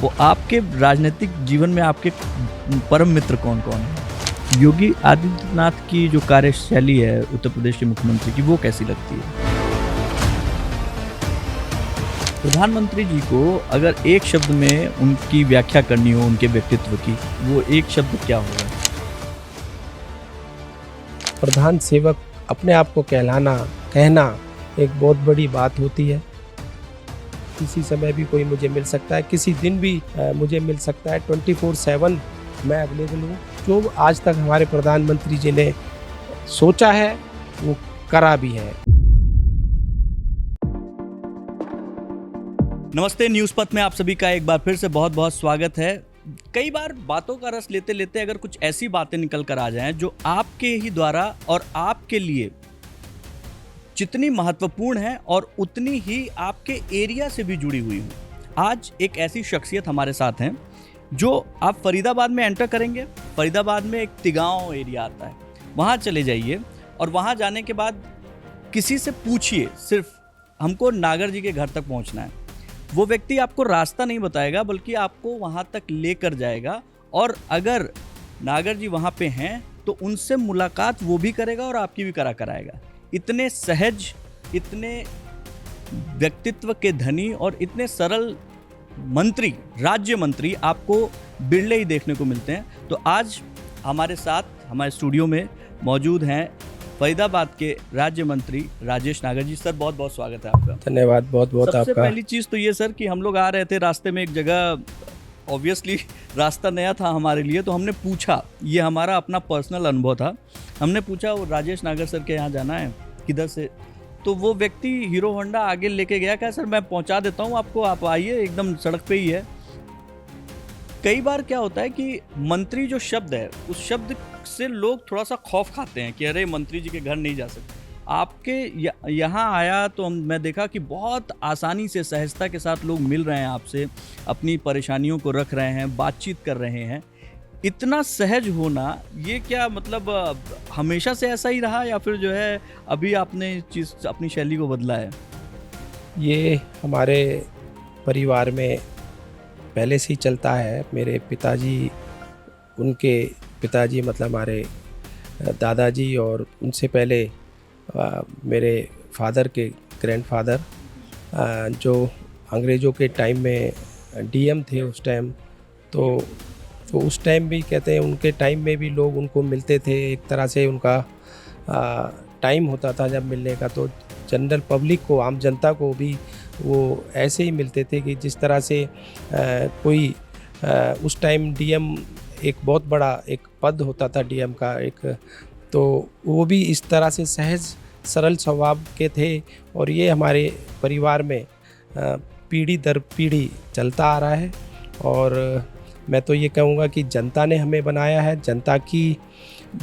वो आपके राजनीतिक जीवन में आपके परम मित्र कौन कौन है? योगी आदित्यनाथ की जो कार्यशैली है उत्तर प्रदेश के मुख्यमंत्री की, वो कैसी लगती है? प्रधानमंत्री जी को अगर एक शब्द में उनकी व्याख्या करनी हो उनके व्यक्तित्व की, वो एक शब्द क्या होगा? प्रधान सेवक अपने आप को कहना एक बहुत बड़ी बात होती है। किसी समय भी कोई मुझे मिल सकता है, किसी दिन भी मुझे मिल सकता है। 24/7 मैं अवेलेबल हूँ। जो आज तक हमारे प्रधानमंत्री जी ने सोचा है वो करा भी है। नमस्ते, न्यूज़ पथ में आप सभी का एक बार फिर से बहुत बहुत स्वागत है। कई बार बातों का रस लेते लेते अगर कुछ ऐसी बातें निकल कर आ जाएं जो आपके ही द्वारा और आपके लिए जितनी महत्वपूर्ण है और उतनी ही आपके एरिया से भी जुड़ी हुई हो। आज एक ऐसी शख्सियत हमारे साथ हैं जो आप फरीदाबाद में एंटर करेंगे। फरीदाबाद में एक तिगांव एरिया आता है, वहाँ चले जाइए और वहाँ जाने के बाद किसी से पूछिए, सिर्फ हमको नागर जी के घर तक पहुँचना है। वो व्यक्ति आपको रास्ता नहीं बताएगा बल्कि आपको वहाँ तक लेकर जाएगा, और अगर नागर जी वहाँ पे हैं तो उनसे मुलाकात वो भी करेगा और आपकी भी कराएगा। इतने सहज, इतने व्यक्तित्व के धनी और इतने सरल मंत्री, राज्य मंत्री आपको बिरले ही देखने को मिलते हैं। तो आज हमारे साथ हमारे स्टूडियो में मौजूद हैं फरीदाबाद के राज्य मंत्री राजेश नागर जी। सर बहुत बहुत स्वागत है आपका। धन्यवाद बहुत बहुत आपका। सबसे पहली चीज़ तो ये सर कि हम लोग आ रहे थे, रास्ते में एक जगह, ऑब्वियसली रास्ता नया था हमारे लिए, तो हमने पूछा, ये हमारा अपना पर्सनल अनुभव था, हमने पूछा वो राजेश नागर सर के यहाँ जाना है किधर से? तो वो व्यक्ति हीरो होंडा आगे लेके गया, कहा सर मैं पहुँचा देता हूँ आपको, आप आइए, एकदम सड़क पे ही है। कई बार क्या होता है कि मंत्री जो शब्द है, उस शब्द से लोग थोड़ा सा खौफ खाते हैं कि अरे मंत्री जी के घर नहीं जा सकते। आपके यहाँ आया तो मैं देखा कि बहुत आसानी से, सहजता के साथ लोग मिल रहे हैं आपसे, अपनी परेशानियों को रख रहे हैं, बातचीत कर रहे हैं। इतना सहज होना, ये क्या मतलब हमेशा से ऐसा ही रहा या फिर जो है अभी आपने चीज़ अपनी शैली को बदला है? ये हमारे परिवार में पहले से ही चलता है। मेरे पिताजी, उनके पिताजी मतलब हमारे दादाजी, और उनसे पहले मेरे फादर के ग्रैंडफादर जो अंग्रेज़ों के टाइम में डीएम थे उस टाइम, तो उस टाइम भी कहते हैं उनके टाइम में भी लोग उनको मिलते थे। एक तरह से उनका टाइम होता था जब मिलने का, तो जनरल पब्लिक को, आम जनता को भी वो ऐसे ही मिलते थे कि जिस तरह से कोई उस टाइम डीएम एक बहुत बड़ा एक पद होता था डीएम का एक, तो वो भी इस तरह से सहज सरल स्वभाव के थे। और ये हमारे परिवार में पीढ़ी दर पीढ़ी चलता आ रहा है। और मैं तो ये कहूँगा कि जनता ने हमें बनाया है, जनता की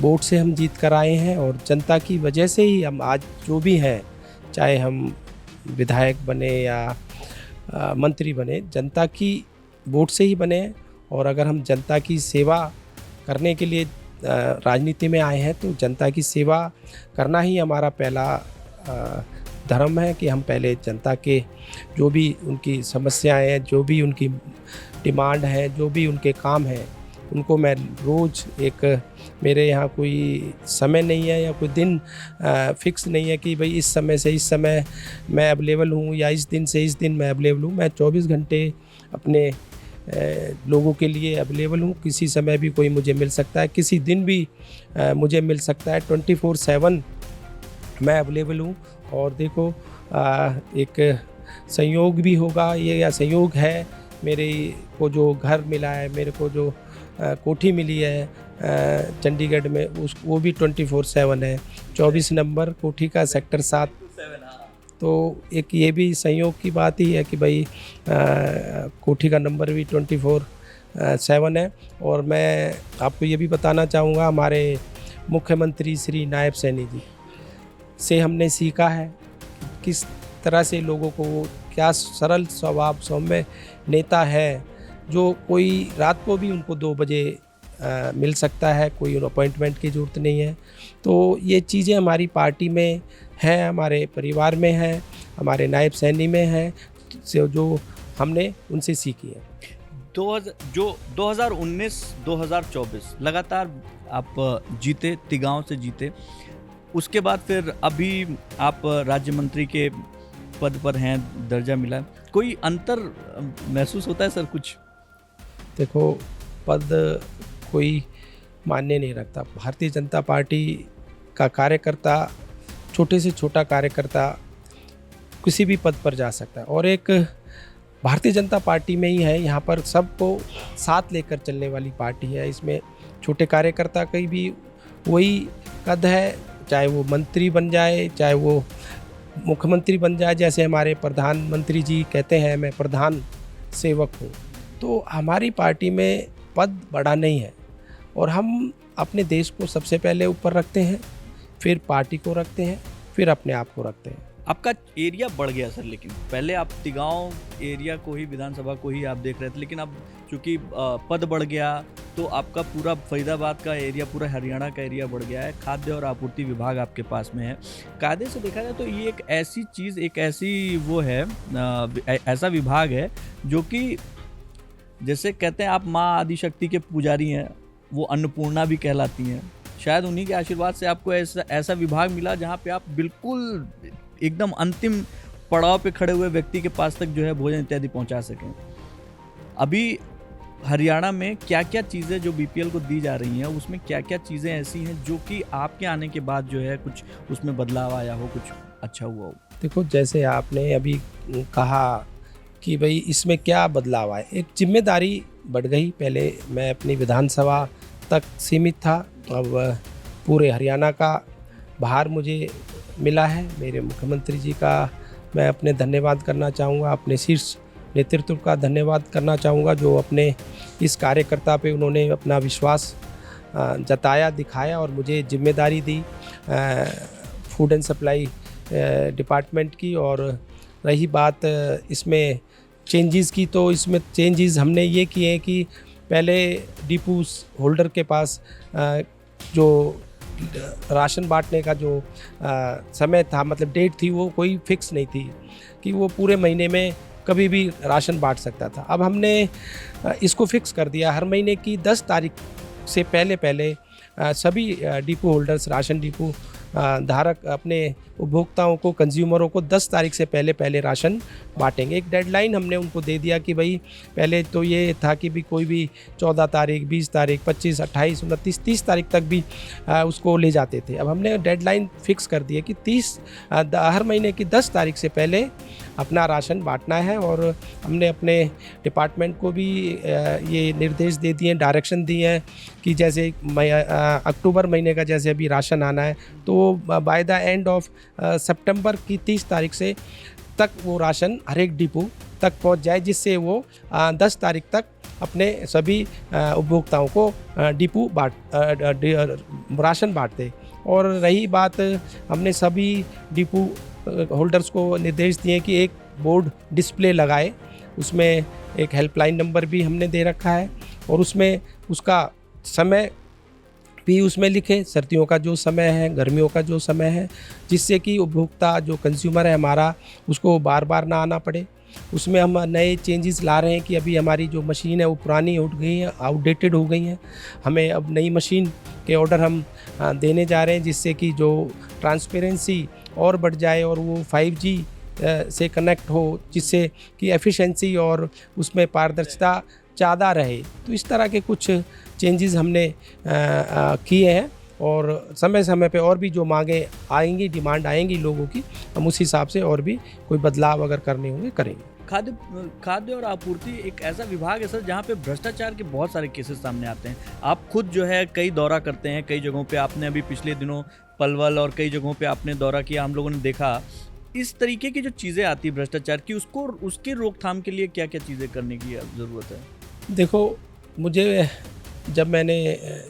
वोट से हम जीत कर आए हैं, और जनता की वजह से ही हम आज जो भी हैं, चाहे हम विधायक बने या मंत्री बने, जनता की वोट से ही बने हैं। और अगर हम जनता की सेवा करने के लिए राजनीति में आए हैं तो जनता की सेवा करना ही हमारा पहला धर्म है कि हम पहले जनता के जो भी उनकी समस्याएं हैं, जो भी उनकी डिमांड है, जो भी उनके काम हैं, उनको मैं रोज़ एक, मेरे यहाँ कोई समय नहीं है या कोई दिन फिक्स नहीं है कि भाई इस समय से इस समय मैं अवेलेबल हूँ या इस दिन से इस दिन मैं अवेलेबल हूँ। मैं 24 घंटे अपने लोगों के लिए अवेलेबल हूँ। किसी समय भी कोई मुझे मिल सकता है, किसी दिन भी मुझे मिल सकता है। 24/7 मैं अवेलेबल हूँ। और देखो एक संयोग भी होगा ये, या संयोग है, मेरे को जो घर मिला है, मेरे को जो कोठी मिली है चंडीगढ़ में, वो भी 24/7 है। 24 नंबर कोठी का, सेक्टर 7। तो एक ये भी संयोग की बात ही है कि भाई कोठी का नंबर भी 24/7 है। और मैं आपको ये भी बताना चाहूँगा, हमारे मुख्यमंत्री श्री नायब सैनी जी से हमने सीखा है किस तरह से लोगों को, क्या सरल स्वभाव सौम्य नेता है, जो कोई रात को भी उनको 2 बजे मिल सकता है, कोई अपॉइंटमेंट की ज़रूरत नहीं है। तो ये चीज़ें हमारी पार्टी में हैं, हमारे परिवार में हैं, हमारे नायब सैनी में हैं, जो हमने उनसे सीखी है। जो 2019-2024 लगातार आप जीते, तिगांव से जीते, उसके बाद फिर अभी आप राज्य मंत्री के पद पर हैं, दर्जा मिला, कोई अंतर महसूस होता है सर कुछ? देखो, पद कोई मान्य नहीं रखता। भारतीय जनता पार्टी का कार्यकर्ता, छोटे से छोटा कार्यकर्ता किसी भी पद पर जा सकता है, और एक भारतीय जनता पार्टी में ही है, यहाँ पर सबको साथ लेकर चलने वाली पार्टी है। इसमें छोटे कार्यकर्ता की भी वही कद है, चाहे वो मंत्री बन जाए, चाहे वो मुख्यमंत्री बन जाए। जैसे हमारे प्रधानमंत्री जी कहते हैं, मैं प्रधान सेवक हूँ। तो हमारी पार्टी में पद बड़ा नहीं है, और हम अपने देश को सबसे पहले ऊपर रखते हैं, फिर पार्टी को रखते हैं, फिर अपने आप को रखते हैं। आपका एरिया बढ़ गया सर, लेकिन पहले आप तिगांव एरिया को ही, विधानसभा को ही आप देख रहे थे, लेकिन अब चूंकि पद बढ़ गया तो आपका पूरा फरीदाबाद का एरिया, पूरा हरियाणा का एरिया बढ़ गया है। खाद्य और आपूर्ति विभाग आपके पास में है। कायदे से देखा जाए तो ये एक ऐसी चीज़, एक ऐसी वो है, ऐसा विभाग है जो कि जैसे कहते हैं आप माँ आदिशक्ति के पुजारी हैं, वो अन्नपूर्णा भी कहलाती हैं। शायद उन्हीं के आशीर्वाद से आपको ऐसा विभाग मिला जहाँ पे आप बिल्कुल एकदम अंतिम पड़ाव पे खड़े हुए व्यक्ति के पास तक जो है भोजन इत्यादि पहुँचा सकें। अभी हरियाणा में क्या क्या चीज़ें जो बीपीएल को दी जा रही हैं, उसमें क्या क्या चीज़ें ऐसी हैं जो कि आपके आने के बाद जो है कुछ उसमें बदलाव आया हो, कुछ अच्छा हुआ हो? देखो, जैसे आपने अभी कहा कि भाई इसमें क्या बदलाव आए, एक जिम्मेदारी बढ़ गई। पहले मैं अपनी विधानसभा तक सीमित था, अब पूरे हरियाणा का भार मुझे मिला है। मेरे मुख्यमंत्री जी का मैं अपने धन्यवाद करना चाहूँगा, अपने शीर्ष नेतृत्व का धन्यवाद करना चाहूँगा, जो अपने इस कार्यकर्ता पे उन्होंने अपना विश्वास जताया, दिखाया और मुझे जिम्मेदारी दी फूड एंड सप्लाई डिपार्टमेंट की। और रही बात इसमें चेंजेस की, तो इसमें चेंजेस हमने ये किए हैं कि पहले डिपो होल्डर के पास जो राशन बांटने का जो समय था, मतलब डेट थी, वो कोई फिक्स नहीं थी कि वो पूरे महीने में कभी भी राशन बांट सकता था। अब हमने इसको फिक्स कर दिया, हर महीने की 10 तारीख से पहले सभी डिपो होल्डर्स, राशन डिपो धारक अपने उपभोक्ताओं को, कंज्यूमरों को 10 तारीख से पहले राशन बांटेंगे। एक डेडलाइन हमने उनको दे दिया कि भाई पहले तो ये था कि भी कोई भी 14 तारीख, 20 तारीख, 25, 28, 29, 30 तारीख तक भी उसको ले जाते थे। अब हमने डेडलाइन फिक्स कर दी है कि हर महीने की 10 तारीख से पहले अपना राशन बांटना है। और हमने अपने डिपार्टमेंट को भी ये निर्देश दे दिए, डायरेक्शन दिए हैं कि जैसे अक्टूबर महीने का जैसे अभी राशन आना है, तो बाय द एंड ऑफ सितंबर की 30 तारीख से तक वो राशन हर एक डिपो तक पहुंच जाए, जिससे वो 10 तारीख तक अपने सभी उपभोक्ताओं को डिपो राशन बांटते। और रही बात, हमने सभी डिपो होल्डर्स को निर्देश दिए कि एक बोर्ड डिस्प्ले लगाए, उसमें एक हेल्पलाइन नंबर भी हमने दे रखा है, और उसमें उसका समय भी उसमें लिखे, सर्दियों का जो समय है, गर्मियों का जो समय है, जिससे कि उपभोक्ता जो कंज्यूमर है हमारा, उसको बार बार ना आना पड़े। उसमें हम नए चेंजेस ला रहे हैं कि अभी हमारी जो मशीन है वो पुरानी उठ गई है, आउटडेटेड हो गई हैं। हमें अब नई मशीन के ऑर्डर हम देने जा रहे हैं, जिससे कि जो ट्रांसपेरेंसी और बढ़ जाए और वो 5G से कनेक्ट हो, जिससे कि एफिशिएंसी और उसमें पारदर्शिता ज़्यादा रहे। तो इस तरह के कुछ चेंजेस हमने किए हैं, और समय समय पे और भी जो मांगे आएंगी, डिमांड आएंगी लोगों की, हम उस हिसाब से और भी कोई बदलाव अगर करने होंगे करेंगे। खाद्य और आपूर्ति एक ऐसा विभाग है सर जहाँ पे भ्रष्टाचार के बहुत सारे केसेस सामने आते हैं। आप खुद जो है कई दौरा करते हैं, कई जगहों पे आपने अभी पिछले दिनों पलवल और कई जगहों पे आपने दौरा किया, हम लोगों ने देखा इस तरीके की जो चीज़ें आती है भ्रष्टाचार की, उसकी रोकथाम के लिए क्या क्या चीज़ें करने की ज़रूरत है? देखो, मुझे जब मैंने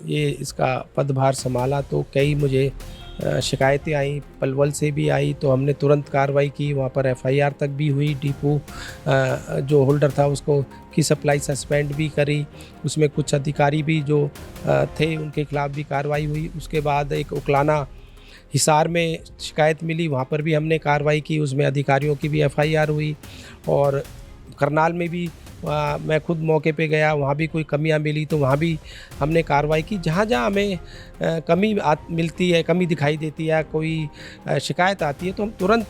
ये इसका पदभार संभाला तो कई मुझे शिकायतें आई, पलवल से भी आई, तो हमने तुरंत कार्रवाई की, वहाँ पर FIR तक भी हुई। डिपो जो होल्डर था उसको की सप्लाई सस्पेंड भी करी, उसमें कुछ अधिकारी भी जो थे उनके खिलाफ भी कार्रवाई हुई। उसके बाद एक उकलाना हिसार में शिकायत मिली, वहाँ पर भी हमने कार्रवाई की, उसमें अधिकारियों की भी FIR हुई। और करनाल में भी मैं खुद मौके पे गया, वहाँ भी कोई कमियाँ मिली तो वहाँ भी हमने कार्रवाई की। जहाँ जहाँ हमें कमी मिलती है, कमी दिखाई देती है, कोई शिकायत आती है तो हम तुरंत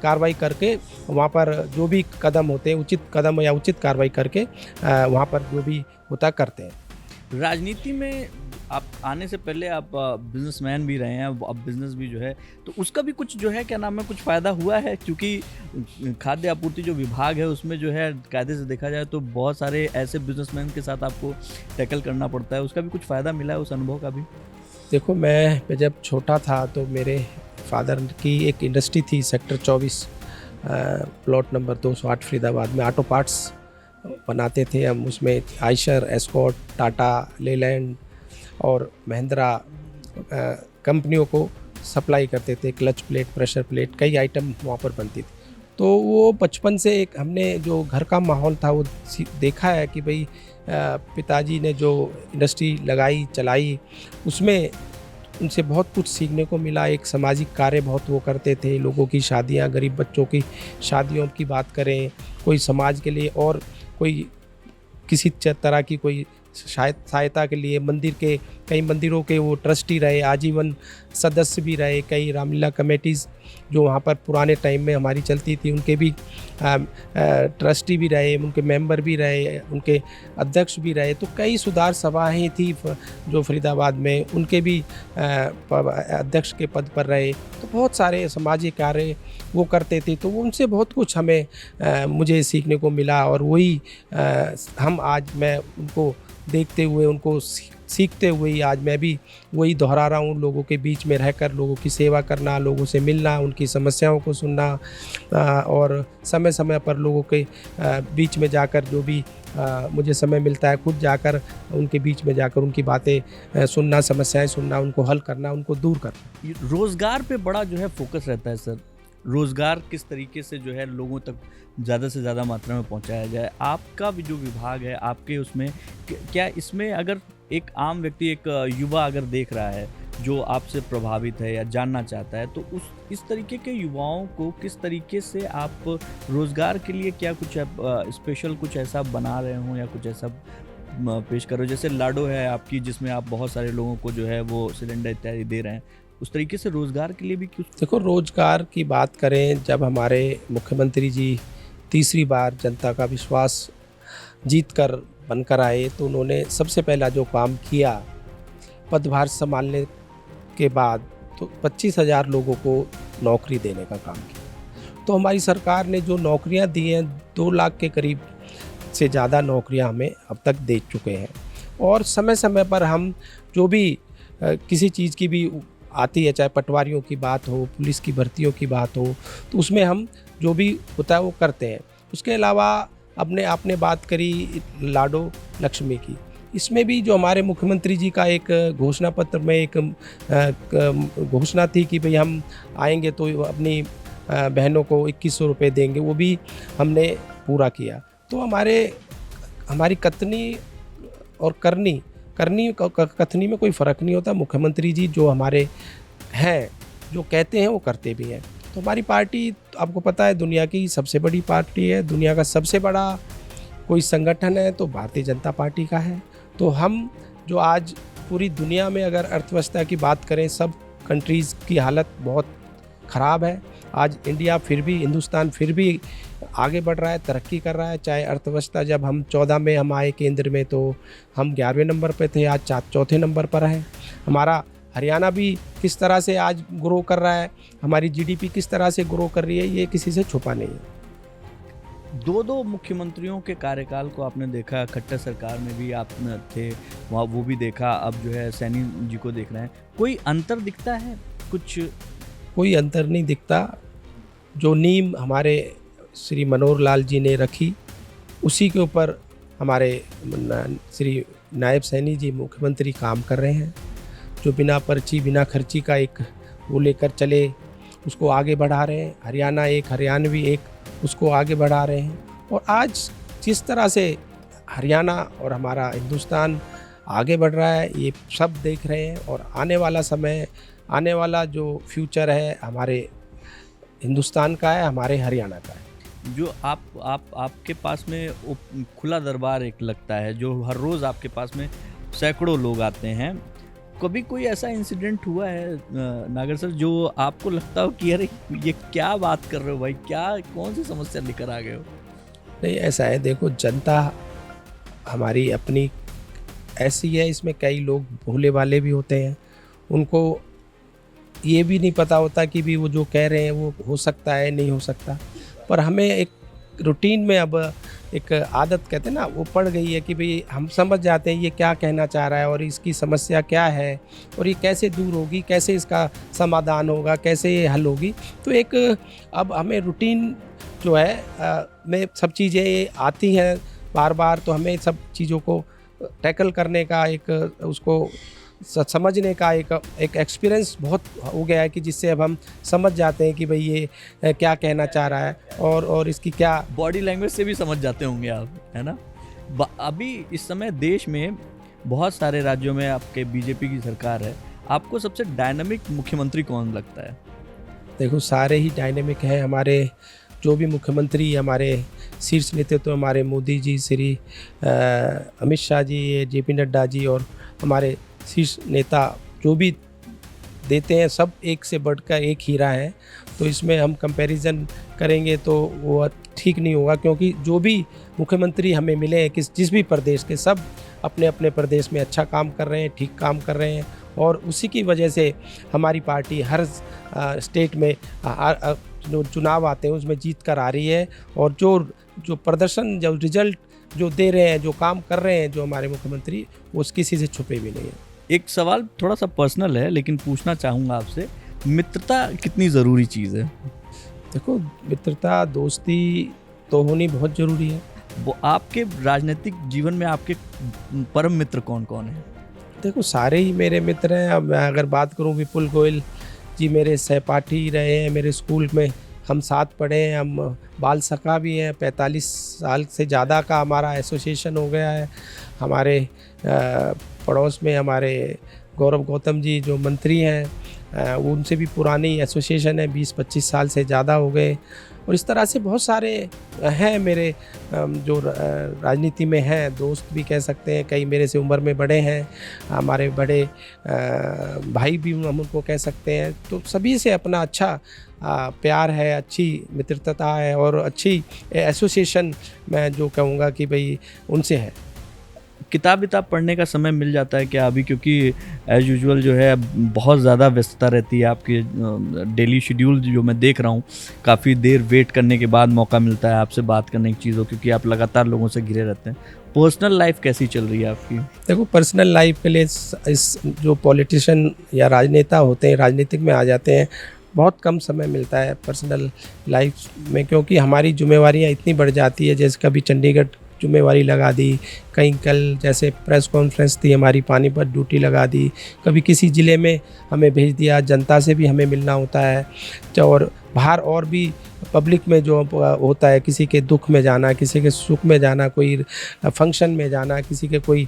कार्रवाई करके वहाँ पर जो भी कदम होते हैं, उचित कदम या उचित कार्रवाई करके वहाँ पर जो भी होता करते हैं। राजनीति में आप आने से पहले आप बिजनेसमैन भी रहे हैं, अब बिजनेस भी जो है, तो उसका भी कुछ जो है क्या नाम है कुछ फ़ायदा हुआ है? क्योंकि खाद्य आपूर्ति जो विभाग है उसमें जो है कायदे से देखा जाए तो बहुत सारे ऐसे बिजनेसमैन के साथ आपको टैकल करना पड़ता है, उसका भी कुछ फ़ायदा मिला है उस अनुभव का भी? देखो, मैं जब छोटा था तो मेरे फादर की एक इंडस्ट्री थी सेक्टर 24 प्लॉट नंबर 208 फरीदाबाद में। ऑटो पार्ट्स बनाते थे हम, उसमें आयशर, एस्कॉर्ट, टाटा, लेलैंड और महिंद्रा कंपनियों को सप्लाई करते थे। क्लच प्लेट, प्रेशर प्लेट, कई आइटम वहाँ पर बनती थी। तो वो बचपन से एक हमने जो घर का माहौल था वो देखा है कि भाई पिताजी ने जो इंडस्ट्री लगाई चलाई, उसमें उनसे बहुत कुछ सीखने को मिला। एक सामाजिक कार्य बहुत वो करते थे, लोगों की शादियां, गरीब बच्चों की शादियों की बात करें, कोई समाज के लिए और कोई किसी तरह की कोई सहायता के लिए मंदिर के, कई मंदिरों के वो ट्रस्टी रहे, आजीवन सदस्य भी रहे। कई रामलीला कमेटीज़ जो वहाँ पर पुराने टाइम में हमारी चलती थी उनके भी ट्रस्टी भी रहे, उनके मेंबर भी रहे, उनके अध्यक्ष भी रहे। तो कई सुधार सभाएँ थी जो फरीदाबाद में, उनके भी अध्यक्ष के पद पर रहे। तो बहुत सारे सामाजिक कार्य वो करते थे, तो उनसे बहुत कुछ हमें मुझे सीखने को मिला। और वही मैं उनको देखते हुए, उनको सीखते हुए ही आज मैं भी वही दोहरा रहा हूँ। लोगों के बीच में रहकर लोगों की सेवा करना, लोगों से मिलना, उनकी समस्याओं को सुनना और समय समय पर लोगों के बीच में जाकर जो भी मुझे समय मिलता है, खुद जाकर उनके बीच में जाकर उनकी बातें सुनना, समस्याएं सुनना, उनको हल करना, उनको दूर करना। रोज़गार पे बड़ा जो है फोकस रहता है सर। रोज़गार किस तरीके से जो है लोगों तक ज़्यादा से ज़्यादा मात्रा में पहुंचाया जाए। आपका भी जो विभाग है आपके उसमें क्या इसमें अगर एक आम व्यक्ति, एक युवा अगर देख रहा है जो आपसे प्रभावित है या जानना चाहता है, तो इस तरीके के युवाओं को किस तरीके से आप रोज़गार के लिए क्या कुछ स्पेशल कुछ ऐसा बना रहे हो या कुछ ऐसा पेश करो? जैसे लाडो है आपकी, जिसमें आप बहुत सारे लोगों को जो है वो सिलेंडर इत्यादि दे रहे हैं, उस तरीके से रोज़गार के लिए भी कुछ? देखो, रोज़गार की बात करें, जब हमारे मुख्यमंत्री जी तीसरी बार जनता का विश्वास जीत कर बनकर आए तो उन्होंने सबसे पहला जो काम किया, पदभार संभालने के बाद तो 25,000 लोगों को नौकरी देने का काम किया। तो हमारी सरकार ने जो नौकरियां दी हैं, 2 लाख के करीब से ज़्यादा नौकरियां हमें अब तक दे चुके हैं। और समय समय पर हम जो भी किसी चीज़ की भी आती है, चाहे पटवारियों की बात हो, पुलिस की भर्तियों की बात हो, तो उसमें हम जो भी होता है वो करते हैं। उसके अलावा आपने बात करी लाडो लक्ष्मी की, इसमें भी जो हमारे मुख्यमंत्री जी का एक घोषणा पत्र में एक घोषणा थी कि भाई हम आएंगे तो अपनी बहनों को 2100 रुपये देंगे, वो भी हमने पूरा किया। तो हमारी कथनी और करनी कथनी में कोई फ़र्क नहीं होता। मुख्यमंत्री जी जो हमारे हैं, जो कहते हैं वो करते भी हैं। तो हमारी पार्टी, आपको पता है, दुनिया की सबसे बड़ी पार्टी है, दुनिया का सबसे बड़ा कोई संगठन है तो भारतीय जनता पार्टी का है। तो हम जो आज पूरी दुनिया में अगर अर्थव्यवस्था की बात करें, सब कंट्रीज़ की हालत बहुत ख़राब है। आज हिंदुस्तान फिर भी आगे बढ़ रहा है, तरक्की कर रहा है। चाहे अर्थव्यवस्था, जब हम 14 में हम आए केंद्र में तो हम 11वें नंबर पे थे, आज 4थे नंबर पर है। हमारा हरियाणा भी किस तरह से आज ग्रो कर रहा है, हमारी जीडीपी किस तरह से ग्रो कर रही है, ये किसी से छुपा नहीं है। 2 मुख्यमंत्रियों के कार्यकाल को आपने देखा, खट्टर सरकार में भी आप थे वहाँ, वो भी देखा, अब जो है सैनी जी को देख रहे हैं। कोई अंतर दिखता है कुछ? कोई अंतर नहीं दिखता। जो नींव हमारे श्री मनोहर लाल जी ने रखी, उसी के ऊपर हमारे श्री नायब सैनी जी मुख्यमंत्री काम कर रहे हैं। जो बिना पर्ची बिना खर्ची का एक वो लेकर चले, उसको आगे बढ़ा रहे हैं। हरियाणवी एक उसको आगे बढ़ा रहे हैं। और आज जिस तरह से हरियाणा और हमारा हिंदुस्तान आगे बढ़ रहा है, ये सब देख रहे हैं। और आने वाला जो फ्यूचर है हमारे हिंदुस्तान का है, हमारे हरियाणा का है। जो आपके पास में खुला दरबार एक लगता है, जो हर रोज़ आपके पास में सैकड़ों लोग आते हैं। कभी कोई ऐसा इंसिडेंट हुआ है नागर सर, जो आपको लगता हो कि अरे ये क्या बात कर रहे हो भाई, क्या कौन सी समस्या लेकर आ गए हो? नहीं, ऐसा है, देखो जनता हमारी अपनी ऐसी है, इसमें कई लोग भोले वाले भी होते हैं, उनको ये भी नहीं पता होता कि भी वो जो कह रहे हैं वो हो सकता है नहीं हो सकता। पर हमें एक रूटीन में अब एक आदत कहते हैं ना, वो पड़ गई है कि भाई हम समझ जाते हैं ये क्या कहना चाह रहा है और इसकी समस्या क्या है और ये कैसे दूर होगी, कैसे इसका समाधान होगा, कैसे ये हल होगी। तो एक अब हमें रूटीन जो है में सब चीज़ें आती हैं बार बार, तो हमें सब चीज़ों को टैकल करने का एक उसको समझने का एक एक्सपीरियंस बहुत हो गया है कि जिससे अब हम समझ जाते हैं कि भाई ये क्या कहना चाह रहा है और इसकी क्या बॉडी लैंग्वेज से भी समझ जाते होंगे आप, है ना? अभी इस समय देश में बहुत सारे राज्यों में आपके बीजेपी की सरकार है। आपको सबसे डायनामिक मुख्यमंत्री कौन लगता है? देखो, सारे ही डायनेमिक हैं। हमारे जो भी मुख्यमंत्री हमारे शीर्ष नेतृत्व तो हमारे मोदी जी, श्री अमित शाह जी, जेपी नड्डा जी और हमारे शीर्ष नेता जो भी देते हैं, सब एक से बढ़कर एक हीरा है। तो इसमें हम कंपैरिजन करेंगे तो वो ठीक नहीं होगा, क्योंकि जो भी मुख्यमंत्री हमें मिले हैं जिस भी प्रदेश के, सब अपने अपने प्रदेश में अच्छा काम कर रहे हैं, ठीक काम कर रहे हैं और उसी की वजह से हमारी पार्टी हर स्टेट में जो चुनाव आते हैं उसमें जीत कर आ रही है। और जो प्रदर्शन, जो रिजल्ट जो दे रहे हैं, जो काम कर रहे हैं जो हमारे मुख्यमंत्री, वो किसी से छुपे भी नहीं है। एक सवाल थोड़ा सा पर्सनल है लेकिन पूछना चाहूँगा आपसे, मित्रता कितनी ज़रूरी चीज़ है? देखो, मित्रता, दोस्ती तो होनी बहुत ज़रूरी है। वो आपके राजनीतिक जीवन में आपके परम मित्र कौन कौन हैं? देखो, सारे ही मेरे मित्र हैं। अब मैं अगर बात करूं, विपुल गोयल जी मेरे सहपाठी रहे हैं, मेरे स्कूल में हम साथ पढ़े हैं, हम बाल सखा भी हैं। 45 साल से ज़्यादा का हमारा एसोसिएशन हो गया है। हमारे पड़ोस में हमारे गौरव गौतम जी जो मंत्री हैं, उनसे भी पुरानी एसोसिएशन है, 20-25 साल से ज़्यादा हो गए। और इस तरह से बहुत सारे हैं मेरे जो राजनीति में हैं, दोस्त भी कह सकते हैं। कई मेरे से उम्र में बड़े हैं, हमारे बड़े भाई भी हम उनको कह सकते हैं। तो सभी से अपना अच्छा प्यार है, अच्छी मित्रता है और अच्छी एसोसिएशन मैं जो कहूँगा कि भाई उनसे है। किताब विताब पढ़ने का समय मिल जाता है क्या अभी? क्योंकि एज़ यूजुअल जो है बहुत ज़्यादा व्यस्तता रहती है आपकी, डेली शेड्यूल जो मैं देख रहा हूँ, काफ़ी देर वेट करने के बाद मौका मिलता है आपसे बात करने की चीज़ों, क्योंकि आप लगातार लोगों से घिरे रहते हैं। पर्सनल लाइफ कैसी चल रही है आपकी? देखो, पर्सनल लाइफ के लिए इस जो पॉलिटिशियन या राजनेता होते हैं, राजनीतिक में आ जाते हैं, बहुत कम समय मिलता है पर्सनल लाइफ में, क्योंकि हमारी जिम्मेवारियाँ इतनी बढ़ जाती है। जैसे कभी चंडीगढ़ जिम्मेवारी लगा दी, कहीं कल जैसे प्रेस कॉन्फ्रेंस थी हमारी, पानीपत ड्यूटी लगा दी, कभी किसी ज़िले में हमें भेज दिया, जनता से भी हमें मिलना होता है। और बाहर और भी पब्लिक में जो होता है, किसी के दुख में जाना, किसी के सुख में जाना, कोई फंक्शन में जाना, किसी के कोई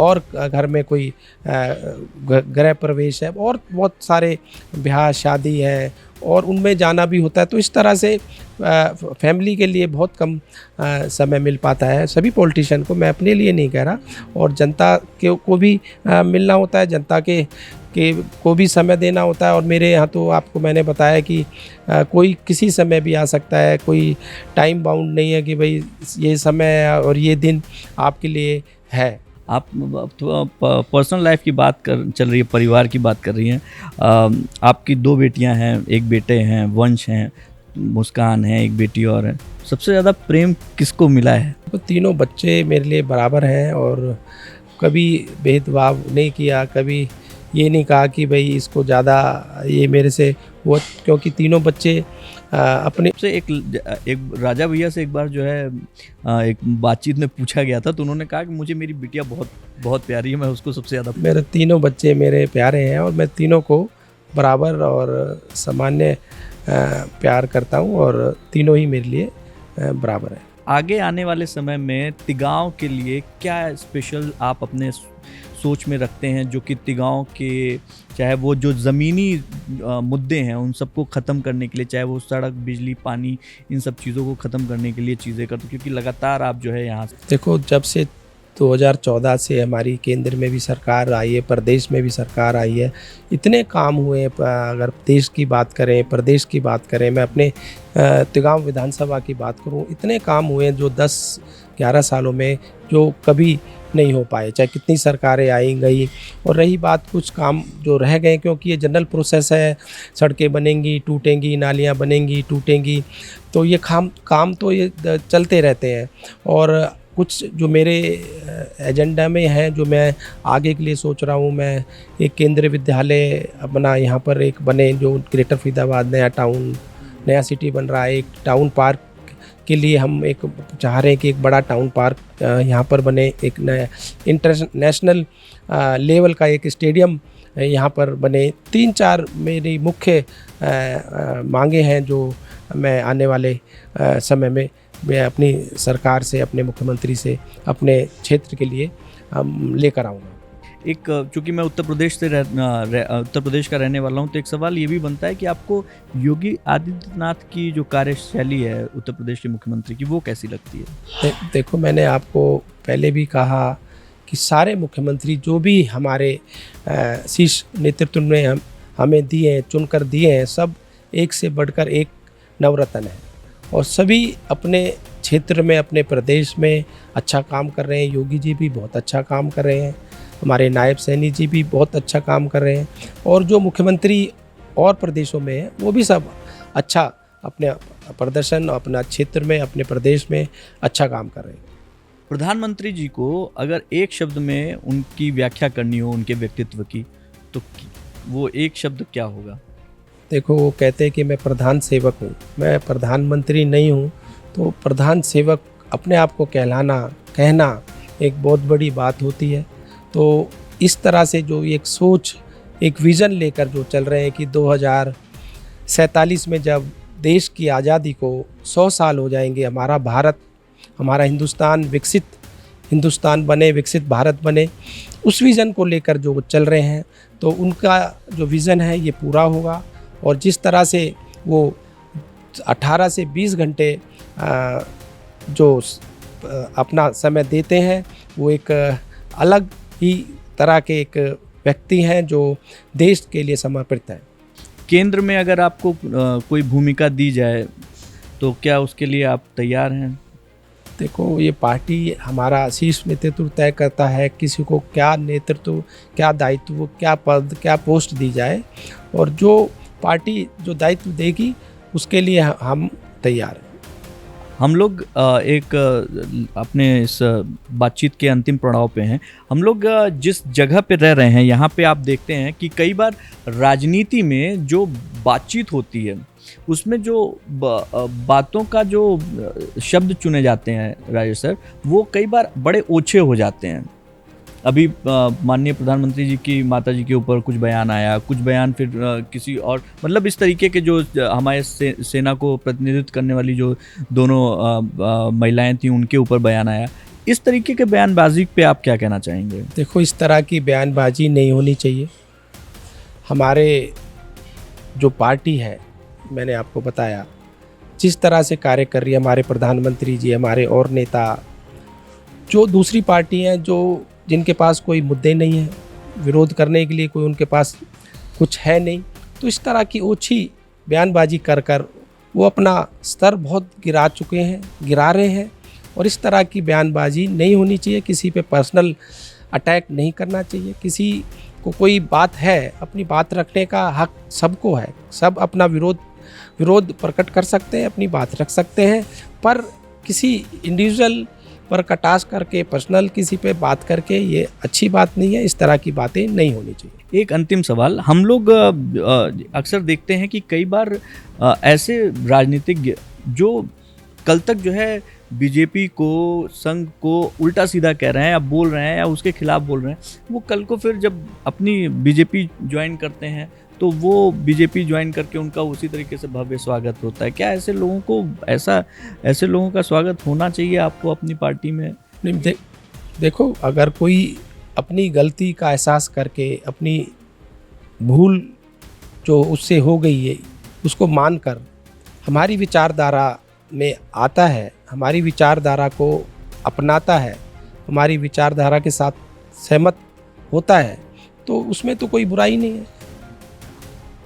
और घर में कोई गृह प्रवेश है, और बहुत सारे ब्याह शादी है और उनमें जाना भी होता है। तो इस तरह से फैमिली के लिए बहुत कम समय मिल पाता है सभी पॉलिटिशियन को, मैं अपने लिए नहीं कह रहा। और जनता को भी मिलना होता है, जनता के को भी समय देना होता है। और मेरे यहाँ तो आपको मैंने बताया कि कोई किसी समय भी आ सकता है, कोई टाइम बाउंड नहीं है कि भाई ये समय और ये दिन आपके लिए है। आप पर्सनल लाइफ की बात चल रही है, परिवार की बात कर रही हैं। आपकी 2 बेटियां हैं, एक बेटे हैं, वंश हैं, मुस्कान है, एक बेटी और है। सबसे ज़्यादा प्रेम किसको मिला है? तो तीनों बच्चे मेरे लिए बराबर हैं और कभी भेदभाव नहीं किया, कभी ये नहीं कहा कि भाई इसको ज़्यादा ये मेरे से वो, क्योंकि तीनों बच्चे अपने से एक राजा भैया से एक बार जो है एक बातचीत में पूछा गया था, तो उन्होंने कहा कि मुझे मेरी बिटिया बहुत बहुत प्यारी है, मैं उसको सबसे ज़्यादा। मेरे तीनों बच्चे मेरे प्यारे हैं और मैं तीनों को बराबर और सामान्य प्यार करता हूँ और तीनों ही मेरे लिए बराबर है। आगे आने वाले समय में तिगांव के लिए क्या स्पेशल आप अपने सोच में रखते हैं, जो कि तिगांव के चाहे वो जो ज़मीनी मुद्दे हैं उन सबको ख़त्म करने के लिए, चाहे वो सड़क, बिजली, पानी, इन सब चीज़ों को ख़त्म करने के लिए चीज़ें करते, क्योंकि लगातार आप जो है यहाँ देखो, जब से 2014 से हमारी केंद्र में भी सरकार आई है, प्रदेश में भी सरकार आई है, इतने काम हुए हैं। अगर देश की बात करें, प्रदेश की बात करें, मैं अपने तिगांव विधानसभा की बात करूं, इतने काम हुए हैं जो 10-11 सालों में जो कभी नहीं हो पाए, चाहे कितनी सरकारें आई गई। और रही बात कुछ काम जो रह गए, क्योंकि ये जनरल प्रोसेस है, सड़कें बनेंगी, टूटेंगी, नालियाँ बनेंगी, टूटेंगी, तो ये काम तो ये चलते रहते हैं। और कुछ जो मेरे एजेंडा में है, जो मैं आगे के लिए सोच रहा हूँ, मैं एक केंद्रीय विद्यालय अपना यहाँ पर एक बने, जो ग्रेटर फरीदाबाद नया टाउन, नया सिटी बन रहा है। एक टाउन पार्क के लिए हम एक चाह रहे हैं कि एक बड़ा टाउन पार्क यहाँ पर बने, एक नया इंटरनेशनल लेवल का एक स्टेडियम यहाँ पर बने। 3-4 मेरी मुख्य मांगे हैं, जो मैं आने वाले समय में मैं अपनी सरकार से, अपने मुख्यमंत्री से अपने क्षेत्र के लिए लेकर आऊँगा। एक, चूँकि मैं उत्तर प्रदेश का रहने वाला हूँ, तो एक सवाल ये भी बनता है कि आपको योगी आदित्यनाथ की जो कार्यशैली है उत्तर प्रदेश के मुख्यमंत्री की, वो कैसी लगती है? देखो, मैंने आपको पहले भी कहा कि सारे मुख्यमंत्री जो भी हमारे शीर्ष नेतृत्व में हमें दिए हैं, चुनकर दिए हैं, सब एक से बढ़कर एक नवरत्न है, और सभी अपने क्षेत्र में, अपने प्रदेश में अच्छा काम कर रहे हैं। योगी जी भी बहुत अच्छा काम कर रहे हैं, हमारे नायब सैनी जी भी बहुत अच्छा काम कर रहे हैं, और जो मुख्यमंत्री और प्रदेशों में हैं वो भी सब अच्छा अपने प्रदर्शन, अपना क्षेत्र में, अपने प्रदेश में अच्छा काम कर रहे हैं। प्रधानमंत्री जी को अगर एक शब्द में उनकी व्याख्या करनी हो उनके व्यक्तित्व की, तो वो एक शब्द क्या होगा? देखो, वो कहते हैं कि मैं प्रधान सेवक हूँ, मैं प्रधानमंत्री नहीं हूँ, तो प्रधान सेवक अपने आप को कहना एक बहुत बड़ी बात होती है। तो इस तरह से जो एक सोच, एक विज़न लेकर जो चल रहे हैं कि 2047 में जब देश की आज़ादी को 100 साल हो जाएंगे, हमारा भारत, हमारा हिंदुस्तान विकसित हिंदुस्तान बने, विकसित भारत बने, उस विज़न को लेकर जो चल रहे हैं, तो उनका जो विज़न है ये पूरा होगा। और जिस तरह से वो 18 से 20 घंटे जो अपना समय देते हैं, वो एक अलग ही तरह के एक व्यक्ति हैं जो देश के लिए समर्पित है। केंद्र में अगर आपको कोई भूमिका दी जाए तो क्या उसके लिए आप तैयार हैं? देखो, ये पार्टी, हमारा शीर्ष नेतृत्व तय करता है किसी को क्या नेतृत्व, क्या दायित्व, क्या पद, क्या पोस्ट दी जाए, और जो पार्टी जो दायित्व देगी उसके लिए हम तैयार हैं। हम लोग एक अपने इस बातचीत के अंतिम पड़ाव पे हैं। हम लोग जिस जगह पे रह रहे हैं, यहाँ पे आप देखते हैं कि कई बार राजनीति में जो बातचीत होती है उसमें जो बातों का जो शब्द चुने जाते हैं राजेश सर, वो कई बार बड़े ओछे हो जाते हैं। अभी माननीय प्रधानमंत्री जी की माता जी के ऊपर कुछ बयान आया, कुछ बयान फिर किसी और, मतलब इस तरीके के जो हमारे सेना को प्रतिनिधित्व करने वाली जो दोनों महिलाएं थीं उनके ऊपर बयान आया। इस तरीके के बयानबाजी पे आप क्या कहना चाहेंगे? देखो, इस तरह की बयानबाजी नहीं होनी चाहिए। हमारे जो पार्टी है, मैंने आपको बताया जिस तरह से कार्य कर रही है, हमारे प्रधानमंत्री जी, हमारे और नेता, जो दूसरी पार्टी हैं जो जिनके पास कोई मुद्दे नहीं हैं, विरोध करने के लिए कोई उनके पास कुछ है नहीं, तो इस तरह की ओछी बयानबाजी कर कर वो अपना स्तर बहुत गिरा रहे हैं। और इस तरह की बयानबाजी नहीं होनी चाहिए। किसी पे पर्सनल अटैक नहीं करना चाहिए। किसी को कोई बात है, अपनी बात रखने का हक सबको है, सब अपना विरोध प्रकट कर सकते हैं, अपनी बात रख सकते हैं, पर किसी इंडिविजुअल पर कटाक्ष करके, पर्सनल किसी पे बात करके, ये अच्छी बात नहीं है। इस तरह की बातें नहीं होनी चाहिए। एक अंतिम सवाल, हम लोग अक्सर देखते हैं कि कई बार ऐसे राजनीतिज्ञ जो कल तक जो है बीजेपी को, संघ को उल्टा सीधा कह रहे हैं या बोल रहे हैं या उसके खिलाफ बोल रहे हैं, वो कल को फिर जब अपनी बीजेपी ज्वाइन करते हैं तो वो बीजेपी ज्वाइन करके उनका उसी तरीके से भव्य स्वागत होता है। क्या ऐसे लोगों को ऐसे लोगों का स्वागत होना चाहिए आपको अपनी पार्टी में? नहीं, देखो, अगर कोई अपनी गलती का एहसास करके अपनी भूल जो उससे हो गई है उसको मानकर हमारी विचारधारा में आता है, हमारी विचारधारा को अपनाता है, हमारी विचारधारा के साथ सहमत होता है, तो उसमें तो कोई बुराई नहीं है।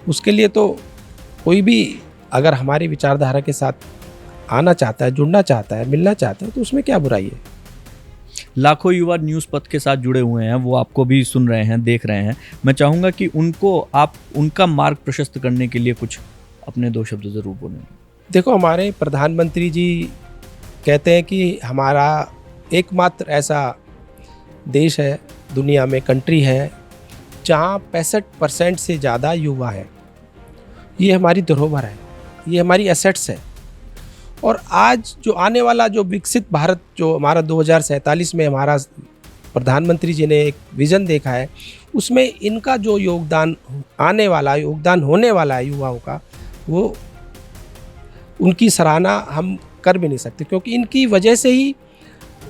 उसके लिए तो कोई भी अगर हमारी विचारधारा के साथ आना चाहता है, जुड़ना चाहता है, मिलना चाहता है, तो उसमें क्या बुराई है। लाखों युवा न्यूज़ पथ के साथ जुड़े हुए हैं, वो आपको भी सुन रहे हैं, देख रहे हैं। मैं चाहूँगा कि उनको आप उनका मार्ग प्रशस्त करने के लिए कुछ अपने 2 शब्द ज़रूर बोलें। देखो, हमारे प्रधानमंत्री जी कहते हैं कि हमारा एकमात्र ऐसा देश है, दुनिया में कंट्री है, जहाँ 65% से ज़्यादा युवा है। ये हमारी धरोहर है, ये हमारी एसेट्स है। और आज जो आने वाला जो विकसित भारत जो हमारा 2047 में हमारा प्रधानमंत्री जी ने एक विज़न देखा है, उसमें इनका जो योगदान होने वाला है युवाओं का, वो उनकी सराहना हम कर भी नहीं सकते, क्योंकि इनकी वजह से ही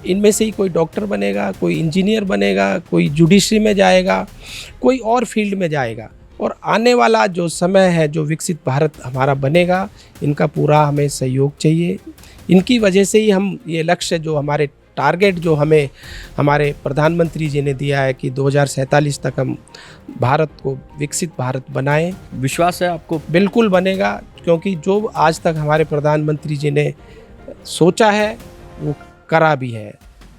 इनमें से ही कोई डॉक्टर बनेगा, कोई इंजीनियर बनेगा, कोई जुडिशरी में जाएगा, कोई और फील्ड में जाएगा। और आने वाला जो समय है, जो विकसित भारत हमारा बनेगा, इनका पूरा हमें सहयोग चाहिए। इनकी वजह से ही हम ये लक्ष्य जो हमारे टारगेट जो हमें हमारे प्रधानमंत्री जी ने दिया है कि 2047 तक हम भारत को विकसित भारत बनाएं। विश्वास है आपको? बिल्कुल बनेगा, क्योंकि जो आज तक हमारे प्रधानमंत्री जी ने सोचा है वो करा भी है,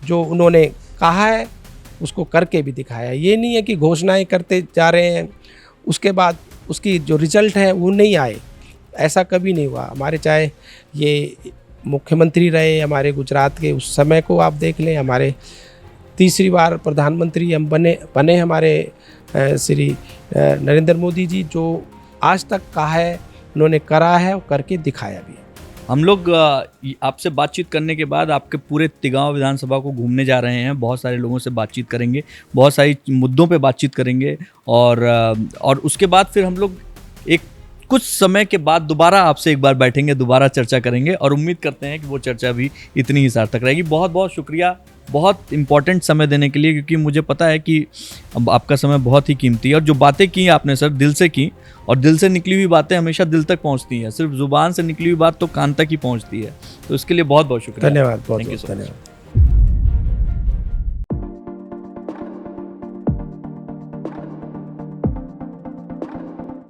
जो उन्होंने कहा है उसको करके भी दिखाया है। ये नहीं है कि घोषणाएं करते जा रहे हैं, उसके बाद उसकी जो रिजल्ट है वो नहीं आए, ऐसा कभी नहीं हुआ। हमारे चाहे ये मुख्यमंत्री रहे हमारे गुजरात के, उस समय को आप देख लें, हमारे तीसरी बार प्रधानमंत्री हम बने हमारे श्री नरेंद्र मोदी जी, जो आज तक कहा है उन्होंने करा है और करके दिखाया भी है। हम लोग आपसे बातचीत करने के बाद आपके पूरे तिगांव विधानसभा को घूमने जा रहे हैं, बहुत सारे लोगों से बातचीत करेंगे, बहुत सारी मुद्दों पे बातचीत करेंगे और उसके बाद फिर हम लोग एक कुछ समय के बाद दोबारा आपसे एक बार बैठेंगे, दोबारा चर्चा करेंगे और उम्मीद करते हैं कि वो चर्चा भी इतनी ही सार्थक रहेगी। बहुत बहुत शुक्रिया, बहुत इम्पोर्टेंट समय देने के लिए, क्योंकि मुझे पता है कि अब आपका समय बहुत ही कीमती है और जो बातें की आपने सर दिल से की, और दिल से निकली हुई बातें हमेशा दिल तक पहुंचती हैं, सिर्फ जुबान से निकली हुई बात तो कान तक ही पहुंचती है। तो इसके लिए बहुत बहुत शुक्रिया। धन्यवाद, बहुत थैंक यू सो मच। धन्यवाद।